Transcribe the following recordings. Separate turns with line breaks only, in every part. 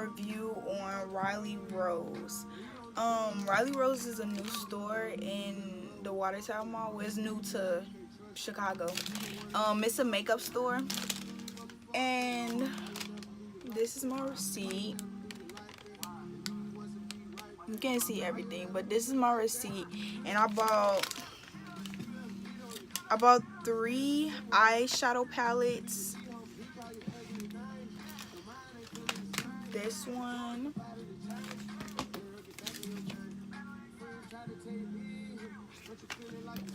review on Riley Rose. Riley Rose is a new store in the Watertown Mall. Well, it's new to Chicago. It's a makeup store, and this is my receipt. You can't see everything, but this is my receipt, and I bought 3 eyeshadow palettes. This one,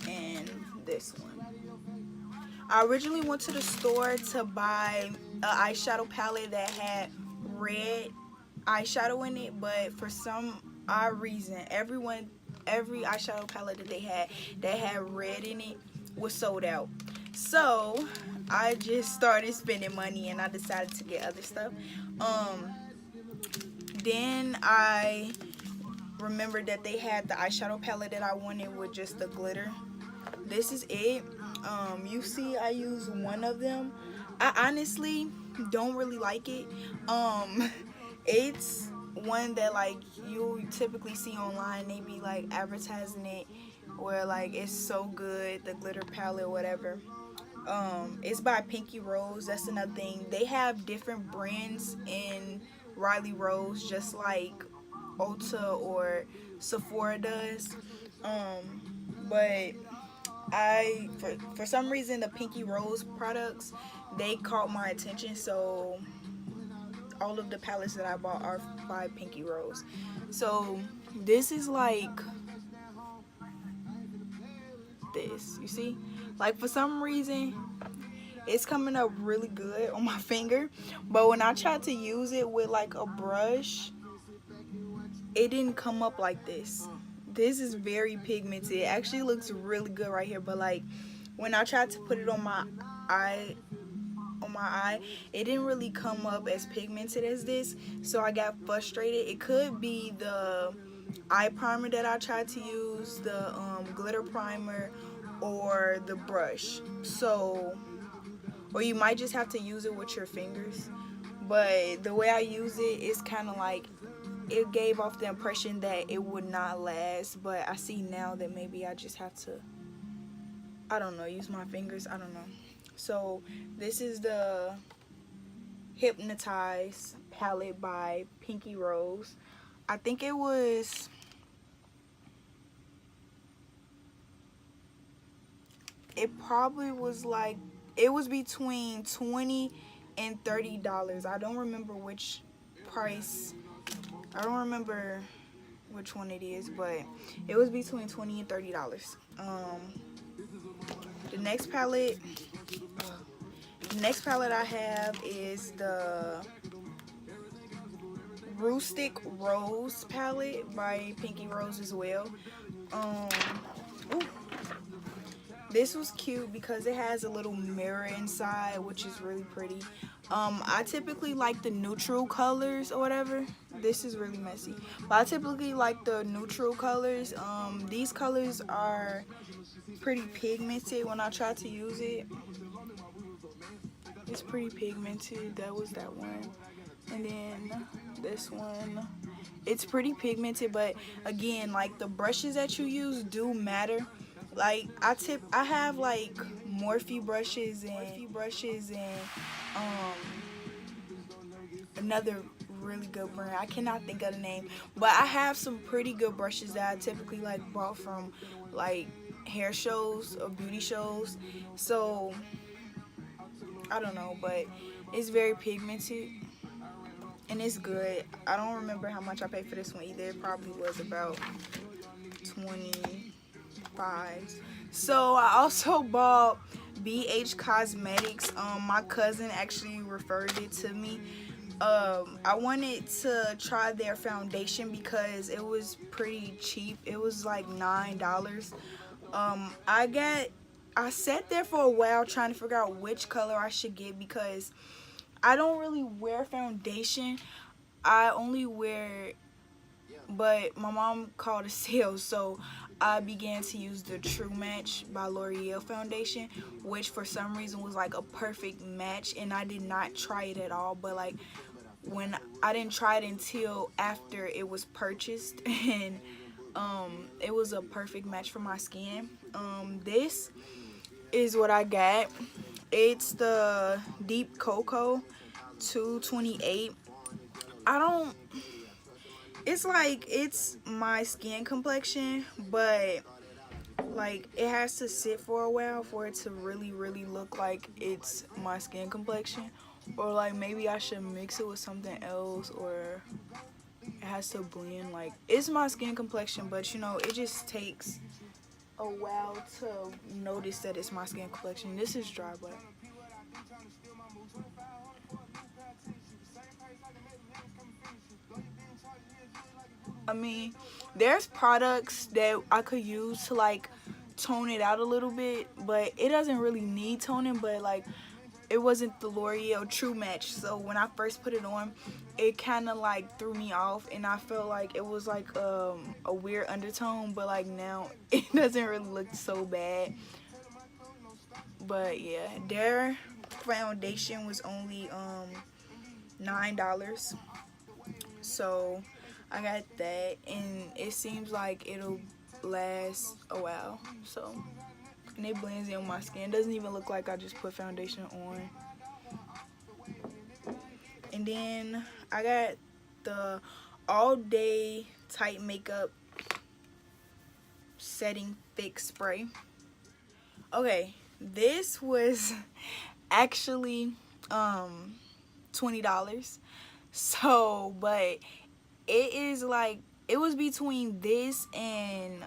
and this one. I originally went to the store to buy an eyeshadow palette that had red eyeshadow in it, but for some odd reason, every eyeshadow palette that had red in it was sold out. So I just started spending money, and I decided to get other stuff. Then I remembered that they had the eyeshadow palette that I wanted with just the glitter. This is it. You see I use one of them. I honestly don't really like it. It's one that like you typically see online. They be like advertising it where like it's so good, the glitter palette, whatever. It's by Pinky Rose. That's another thing. They have different brands in Riley Rose, just like Ulta or Sephora does. But for some reason, the Pinky Rose products, they caught my attention, so all of the palettes that I bought are by Pinky Rose. So this is like this, you see, like for some reason it's coming up really good on my finger, but when I tried to use it with like a brush, it didn't come up like this. This is very pigmented. It actually looks really good right here, but like when I tried to put it on my eye, it didn't really come up as pigmented as this, so I got frustrated. It could be the eye primer that I tried to use, the glitter primer, or the brush. So, or you might just have to use it with your fingers, but the way I use it is kind of like, it gave off the impression that it would not last, but I see now that maybe I just have to, I don't know, use my fingers. I don't know. So this is the Hypnotize palette by Pinky Rose. I think it probably was like, it was between $20 and $30. I don't remember which price. I don't remember which one it is, but it was between $20 and $30. The next palette I have is the Rustic Rose palette by Pinky Rose as well. Ooh. This was cute because it has a little mirror inside, which is really pretty. I typically like the neutral colors or whatever. This is really messy, but I typically like the neutral colors. These colors are pretty pigmented. When I try to use it, it's pretty pigmented. That was that one, and then this one, it's pretty pigmented, but again, like the brushes that you use do matter. Like I have like Morphe brushes and another really good brand. I cannot think of the name, but I have some pretty good brushes that I typically like bought from like hair shows or beauty shows. So I don't know, but it's very pigmented and it's good. I don't remember how much I paid for this one either. It probably was about 25. So I also bought BH Cosmetics. My cousin actually referred it to me. I wanted to try their foundation because it was pretty cheap. It was like $9. I sat there for a while trying to figure out which color I should get because I don't really wear foundation. I only wear, but my mom called a sale, so I began to use the True Match by L'Oreal foundation, which for some reason was like a perfect match, and I did not try it at all. But like when I didn't try it until after it was purchased, and it was a perfect match for my skin. This is what I got. It's the Deep Cocoa 228. I don't, it's like, it's my skin complexion, but like it has to sit for a while for it to really look like it's my skin complexion, or like maybe I should mix it with something else, or it has to blend. Like, it's my skin complexion, but you know, it just takes a while to notice that it's my skin complexion. This is dry, but I mean, there's products that I could use to like tone it out a little bit, but it doesn't really need toning. But like, it wasn't the L'Oreal True Match, so when I first put it on, it kind of like threw me off, and I felt like it was like a weird undertone. But like now, it doesn't really look so bad. But yeah, their foundation was only $9, so I got that, and it seems like it'll last a while. So, and it blends in with my skin. It doesn't even look like I just put foundation on. And then I got the All Day Tight Makeup Setting Fix Spray. Okay, this was actually $20. So, but it is like, it was between this and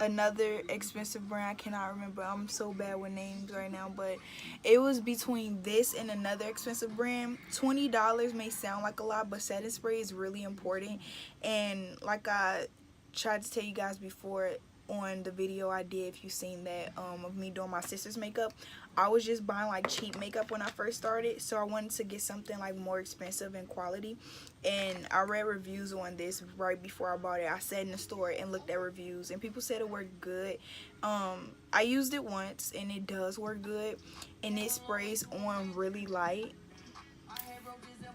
another expensive brand. I cannot remember. I'm so bad with names right now, but it was between this and another expensive brand. $20 may sound like a lot, but setting spray is really important. And like I tried to tell you guys before on the video I did, if you seen that, of me doing my sister's makeup, I was just buying like cheap makeup when I first started, so I wanted to get something like more expensive and quality. And I read reviews on this right before I bought it. I sat in the store and looked at reviews, and people said it worked good. I used it once, and it does work good, and it sprays on really light.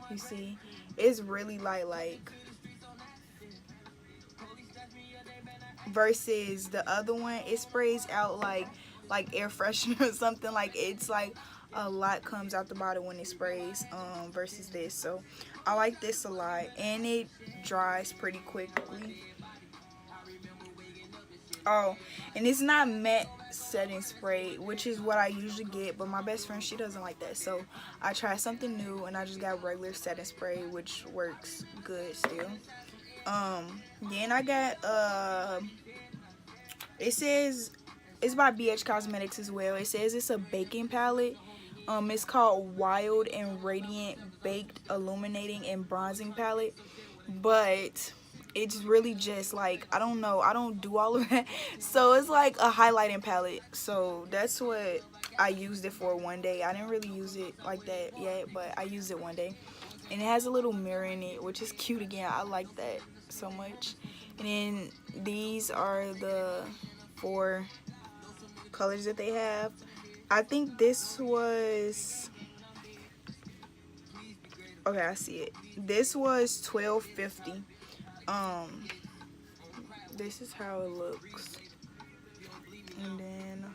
You see, it's really light, like, versus the other one, it sprays out like air freshener or something. Like, it's like a lot comes out the bottle when it sprays, versus this. So I like this a lot, and it dries pretty quickly. Oh, and it's not matte setting spray, which is what I usually get, but my best friend, she doesn't like that, so I tried something new, and I just got regular setting spray, which works good still. Then I got it says it's by BH Cosmetics as well. It says it's a baking palette. It's called Wild and Radiant Baked Illuminating and Bronzing Palette, but it's really just like, I don't know, I don't do all of that, so it's like a highlighting palette. So that's what I used it for one day. I didn't really use it like that yet, but I used it one day, and it has a little mirror in it, which is cute. Again, I like that so much. And then these are the 4 colors that they have. I think this was, okay, I see it. This was $12.50. This is how it looks. And then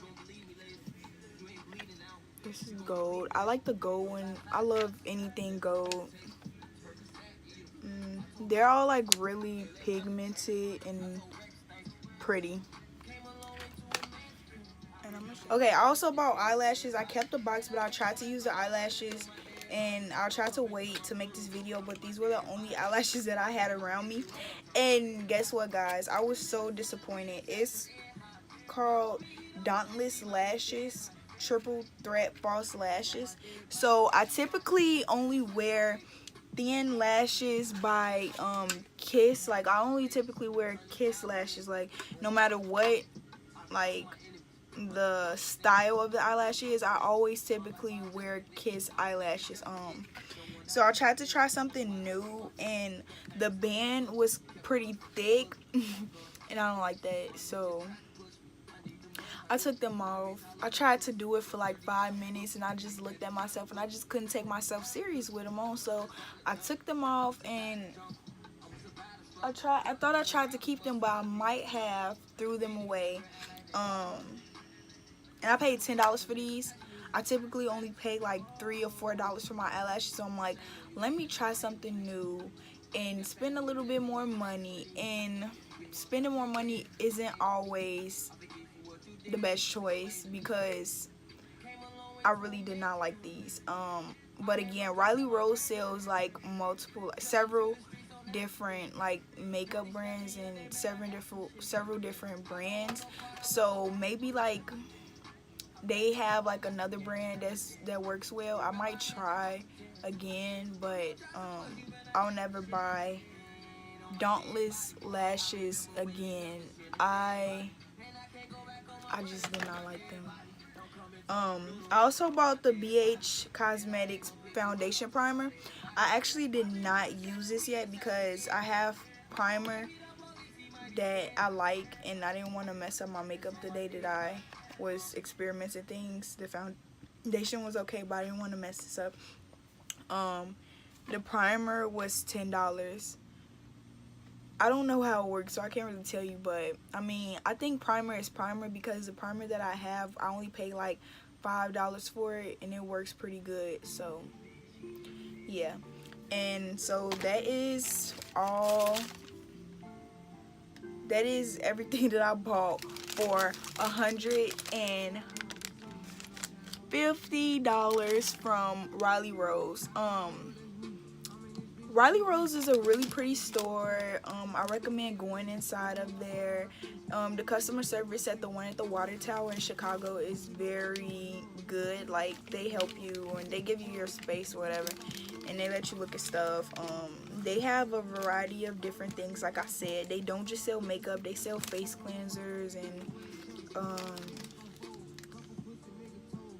this is gold. I like the gold one. I love anything gold. They're all like really pigmented and pretty. Okay, I also bought eyelashes. I kept the box, but I tried to use the eyelashes, and I tried to wait to make this video, but these were the only eyelashes that I had around me. And guess what, guys? I was so disappointed. It's called Dauntless Lashes Triple Threat False Lashes. So I typically only wear thin lashes by Kiss. Like, I only typically wear Kiss lashes, like, no matter what, like, the style of the eyelash is, I always typically wear Kiss eyelashes. So I tried to try something new, and the band was pretty thick and I don't like that, so I took them off. I tried to do it for like 5 minutes and I just looked at myself and I just couldn't take myself serious with them on. So I took them off and I thought I tried to keep them, but I might have threw them away. And I paid $10 for these. I typically only pay like $3 or $4 for my eyelashes, so I'm like, let me try something new and spend a little bit more money. And spending more money isn't always the best choice because I really did not like these. But again, Riley Rose sells like several different like makeup brands and several different brands. So maybe like they have like another brand that works well. I might try again, but I'll never buy Dauntless Lashes again. I just did not like them. I also bought the BH Cosmetics foundation primer. I actually did not use this yet because I have primer that I like and I didn't want to mess up my makeup the day that I was experimenting things. The foundation was okay, but I didn't want to mess this up. The primer was $10. I don't know how it works, so I can't really tell you, but I mean, I think primer is primer because the primer that I have, I only pay like $5 for it and it works pretty good. So yeah, and so that is everything that I bought for $150 from Riley Rose. Riley Rose is a really pretty store. I recommend going inside of there. The customer service at the one at the water tower in Chicago is very good. Like, they help you and they give you your space or whatever, and they let you look at stuff. They have a variety of different things. Like I said, they don't just sell makeup, they sell face cleansers, and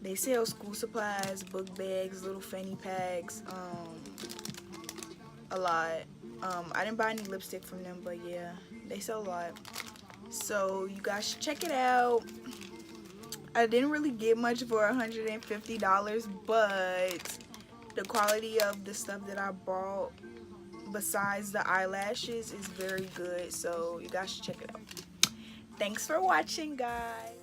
they sell school supplies, book bags, little fanny packs, a lot. I didn't buy any lipstick from them, but yeah, they sell a lot. So you guys should check it out. I didn't really get much for $150, but the quality of the stuff that I bought besides the eyelashes is very good, so you guys should check it out. Thanks for watching, guys.